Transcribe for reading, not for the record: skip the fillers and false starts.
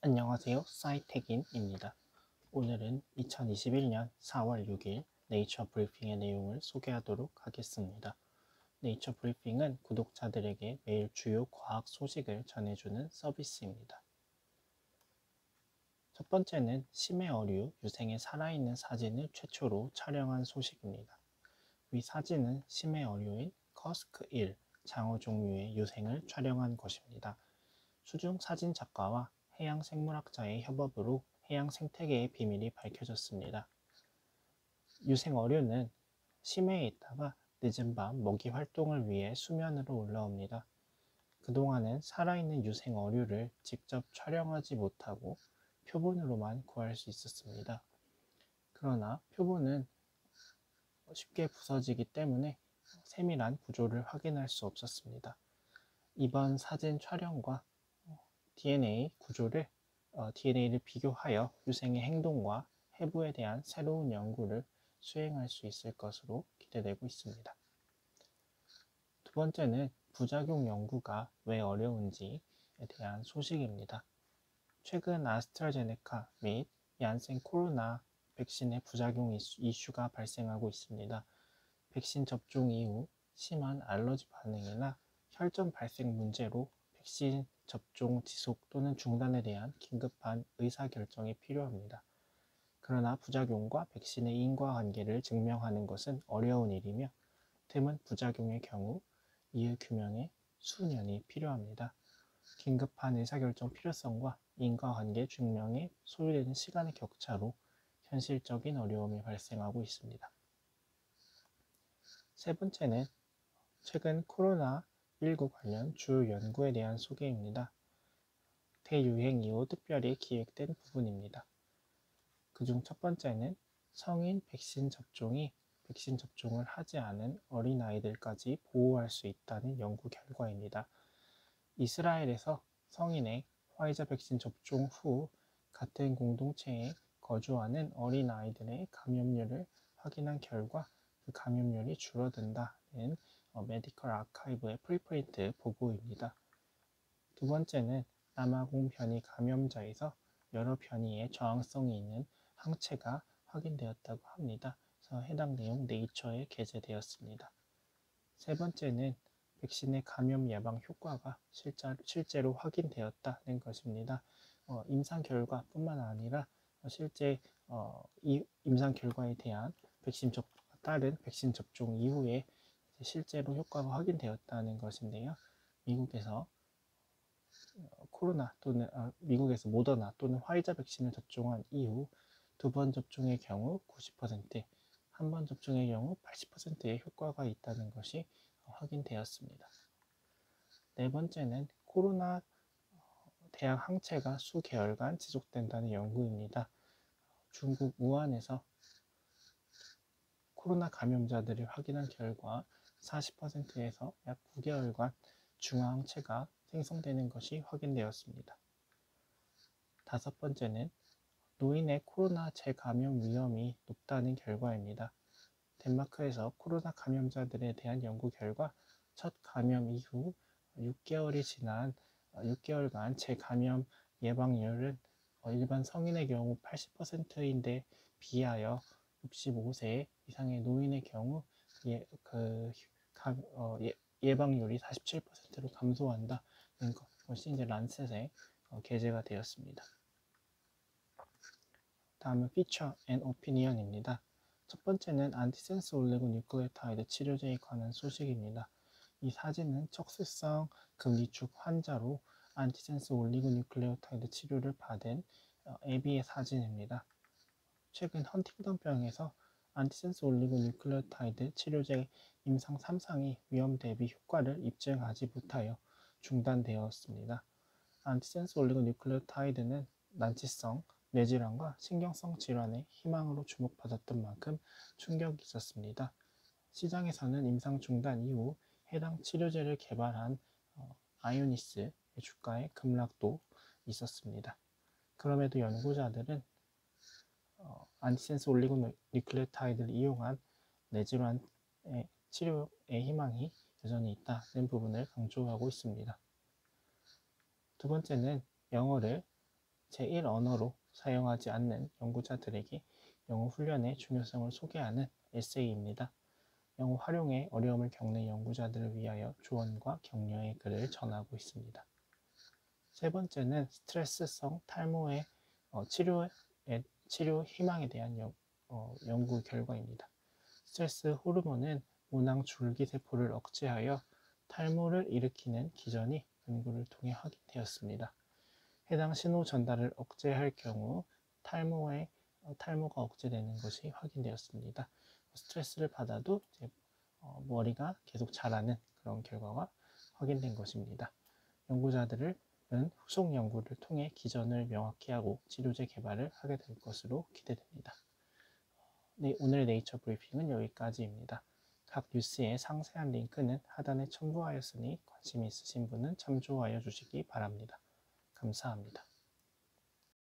안녕하세요. 사이텍인입니다. 오늘은 2021년 4월 6일 네이처 브리핑의 내용을 소개하도록 하겠습니다. 네이처 브리핑은 구독자들에게 매일 주요 과학 소식을 전해주는 서비스입니다. 첫 번째는 심해 어류 유생의 살아있는 사진을 최초로 촬영한 소식입니다. 위 사진은 심해 어류인 커스크1 장어 종류의 유생을 촬영한 것입니다. 수중 사진 작가와 해양 생물학자의 협업으로 해양 생태계의 비밀이 밝혀졌습니다. 유생 어류는 심해에 있다가 늦은 밤 먹이 활동을 위해 수면으로 올라옵니다. 그동안은 살아있는 유생 어류를 직접 촬영하지 못하고 표본으로만 구할 수 있었습니다. 그러나 표본은 쉽게 부서지기 때문에 세밀한 구조를 확인할 수 없었습니다. 이번 사진 촬영과 DNA를 비교하여 유생의 행동과 해부에 대한 새로운 연구를 수행할 수 있을 것으로 기대되고 있습니다. 두 번째는 부작용 연구가 왜 어려운지에 대한 소식입니다. 최근 아스트라제네카 및 얀센 코로나 백신의 부작용 이슈가 발생하고 있습니다. 백신 접종 이후 심한 알러지 반응이나 혈전 발생 문제로 백신 접종 지속 또는 중단에 대한 긴급한 의사결정이 필요합니다. 그러나 부작용과 백신의 인과관계를 증명하는 것은 어려운 일이며 드문 부작용의 경우 이유 규명에 수년이 필요합니다. 긴급한 의사결정 필요성과 인과관계 증명에 소요되는 시간의 격차로 현실적인 어려움이 발생하고 있습니다. 세 번째는 최근 코로나19 관련 주요 연구에 대한 소개입니다. 대유행 이후 특별히 기획된 부분입니다. 그중 첫 번째는 성인 백신 접종이 백신 접종을 하지 않은 어린아이들까지 보호할 수 있다는 연구 결과입니다. 이스라엘에서 성인의 화이자 백신 접종 후 같은 공동체에 거주하는 어린아이들의 감염률을 확인한 결과 그 감염률이 줄어든다는 메디컬 아카이브의 프리프린트 보고입니다. 두 번째는 남아공 변이 감염자에서 여러 변이에 저항성이 있는 항체가 확인되었다고 합니다. 그래서 해당 내용 네이처에 게재되었습니다. 세 번째는 백신의 감염 예방 효과가 실제로 확인되었다는 것입니다. 임상 결과뿐만 아니라 실제 임상 결과에 대한 따른 백신 접종 이후에 실제로 효과가 확인되었다는 것인데요. 미국에서 모더나 또는 화이자 백신을 접종한 이후 두 번 접종의 경우 90%, 한 번 접종의 경우 80%의 효과가 있다는 것이 확인되었습니다. 네 번째는 코로나 대항 항체가 수개월간 지속된다는 연구입니다. 중국 우한에서 코로나 감염자들을 확인한 결과 40%에서 약 9개월간 중화항체가 생성되는 것이 확인되었습니다. 다섯 번째는 노인의 코로나 재감염 위험이 높다는 결과입니다. 덴마크에서 코로나 감염자들에 대한 연구 결과 첫 감염 이후 6개월이 지난 6개월간 재감염 예방률은 일반 성인의 경우 80%인데 비하여 65세 이상의 노인의 경우 예방률이 47%로 감소한다는 것이 이제 란셋에 게재가 되었습니다. 다음은 피처 앤 오피니언입니다. 첫 번째는 안티센스 올리고뉴클레오타이드 치료제에 관한 소식입니다. 이 사진은 척수성 금이축 환자로 안티센스 올리고뉴클레오타이드 치료를 받은 애비의 사진입니다. 최근 헌팅턴병에서 안티센스 올리고뉴클레오타이드 치료제 임상 3상이 위험 대비 효과를 입증하지 못하여 중단되었습니다. 안티센스 올리고뉴클레오타이드는 난치성 뇌질환과 신경성 질환의 희망으로 주목받았던 만큼 충격이 있었습니다. 시장에서는 임상 중단 이후 해당 치료제를 개발한 아이오니스의 주가의 급락도 있었습니다. 그럼에도 연구자들은 안티센스 올리고뉴클레오타이드를 이용한 뇌질환의 치료의 희망이 여전히 있다는 부분을 강조하고 있습니다. 두 번째는 영어를 제1 언어로 사용하지 않는 연구자들에게 영어 훈련의 중요성을 소개하는 에세이입니다. 영어 활용에 어려움을 겪는 연구자들을 위하여 조언과 격려의 글을 전하고 있습니다. 세 번째는 스트레스성 탈모의 치료 희망에 대한 연구 결과입니다. 스트레스 호르몬은 모낭 줄기세포를 억제하여 탈모를 일으키는 기전이 연구를 통해 확인되었습니다. 해당 신호 전달을 억제할 경우 탈모가 억제되는 것이 확인되었습니다. 스트레스를 받아도 머리가 계속 자라는 그런 결과가 확인된 것입니다. 연구자들은 후속 연구를 통해 기전을 명확히 하고 치료제 개발을 하게 될 것으로 기대됩니다. 네, 오늘 네이처 브리핑은 여기까지입니다. 각 뉴스의 상세한 링크는 하단에 첨부하였으니 관심 있으신 분은 참조하여 주시기 바랍니다. 감사합니다.